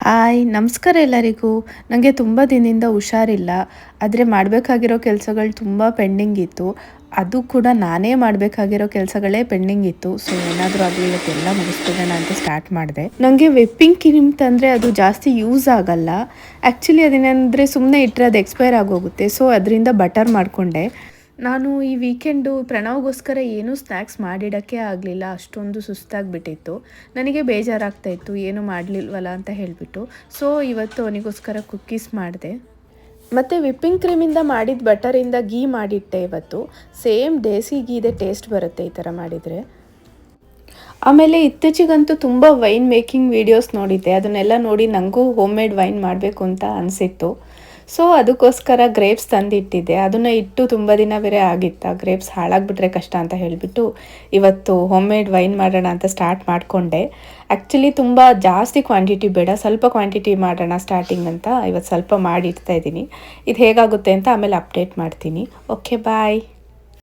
Hi ನಮಸ್ಕಾರ ಎಲ್ಲರಿಗೂ. ನನಗೆ ತುಂಬ ದಿನದಿಂದ ಹುಷಾರಿಲ್ಲ. ಆದರೆ ಮಾಡಬೇಕಾಗಿರೋ ಕೆಲಸಗಳು ತುಂಬ ಪೆಂಡಿಂಗ್ ಇತ್ತು. ಅದು ಕೂಡ ನಾನೇ ಮಾಡಬೇಕಾಗಿರೋ ಕೆಲಸಗಳೇ ಪೆಂಡಿಂಗ್ ಇತ್ತು. ಸೊ ಏನಾದರೂ ಆಗಲಿ ಇವತ್ತೆಲ್ಲ ಮುಗಿಸ್ಬಿಡೋಣ ಅಂತ ಸ್ಟಾರ್ಟ್ ಮಾಡಿದೆ. ನನಗೆ ವಿಪ್ಪಿಂಗ್ ಕ್ರೀಮ್ ತಂದರೆ ಅದು ಜಾಸ್ತಿ ಯೂಸ್ ಆಗಲ್ಲ. ಆ್ಯಕ್ಚುಲಿ ಅದೇನೆಂದರೆ ಸುಮ್ಮನೆ ಇಟ್ಟರೆ ಅದು ಎಕ್ಸ್ಪೈರ್ ಆಗೋಗುತ್ತೆ. ಸೊ ಅದರಿಂದ ಬಟರ್ ಮಾಡಿಕೊಂಡೆ. ನಾನು ಈ ವೀಕೆಂಡು ಪ್ರಣವ್ಗೋಸ್ಕರ ಏನೂ ಸ್ನ್ಯಾಕ್ಸ್ ಮಾಡಿಡೋಕ್ಕೆ ಆಗಲಿಲ್ಲ. ಅಷ್ಟೊಂದು ಸುಸ್ತಾಗಿಬಿಟ್ಟಿತ್ತು. ನನಗೆ ಬೇಜಾರಾಗ್ತಾಯಿತ್ತು ಏನೂ ಮಾಡಲಿಲ್ವಲ್ಲ ಅಂತ ಹೇಳಿಬಿಟ್ಟು. ಸೊ ಇವತ್ತು ಅವನಿಗೋಸ್ಕರ ಕುಕ್ಕೀಸ್ ಮಾಡಿದೆ. ಮತ್ತು ವಿಪ್ಪಿಂಗ್ ಕ್ರೀಮಿಂದ ಮಾಡಿದ ಬಟರಿಂದ ಗೀ ಮಾಡಿಟ್ಟೆ ಇವತ್ತು. ಸೇಮ್ ದೇಸಿ ಗೀದೆ ಟೇಸ್ಟ್ ಬರುತ್ತೆ ಈ ಥರ ಮಾಡಿದರೆ. ಆಮೇಲೆ ಇತ್ತೀಚೆಗಂತೂ ತುಂಬ ವೈನ್ ಮೇಕಿಂಗ್ ವೀಡಿಯೋಸ್ ನೋಡಿದ್ದೆ. ಅದನ್ನೆಲ್ಲ ನೋಡಿ ನನಗೂ ಹೋಮ್ ಮೇಡ್ ವೈನ್ ಮಾಡಬೇಕು ಅಂತ ಅನಿಸಿತ್ತು. ಸೊ ಅದಕ್ಕೋಸ್ಕರ ಗ್ರೇಪ್ಸ್ ತಂದಿಟ್ಟಿದ್ದೆ. ಅದನ್ನು ಇಟ್ಟು ತುಂಬ ದಿನ ಬೇರೆ ಆಗಿತ್ತು. ಗ್ರೇಪ್ಸ್ ಹಾಳಾಗಿಬಿಟ್ರೆ ಕಷ್ಟ ಅಂತ ಹೇಳಿಬಿಟ್ಟು ಇವತ್ತು ಹೋಮ್ ಮೇಡ್ ವೈನ್ ಮಾಡೋಣ ಅಂತ ಸ್ಟಾರ್ಟ್ ಮಾಡಿಕೊಂಡೆ. ಆ್ಯಕ್ಚುಲಿ ತುಂಬ ಜಾಸ್ತಿ ಕ್ವಾಂಟಿಟಿ ಬೇಡ, ಸ್ವಲ್ಪ ಕ್ವಾಂಟಿಟಿ ಮಾಡೋಣ ಸ್ಟಾರ್ಟಿಂಗ್ ಅಂತ ಇವತ್ತು ಸ್ವಲ್ಪ ಮಾಡಿ ಇಡ್ತಾ ಇದ್ದೀನಿ. ಇದು ಹೇಗಾಗುತ್ತೆ ಅಂತ ಆಮೇಲೆ ಅಪ್ಡೇಟ್ ಮಾಡ್ತೀನಿ. ಓಕೆ ಬಾಯ್.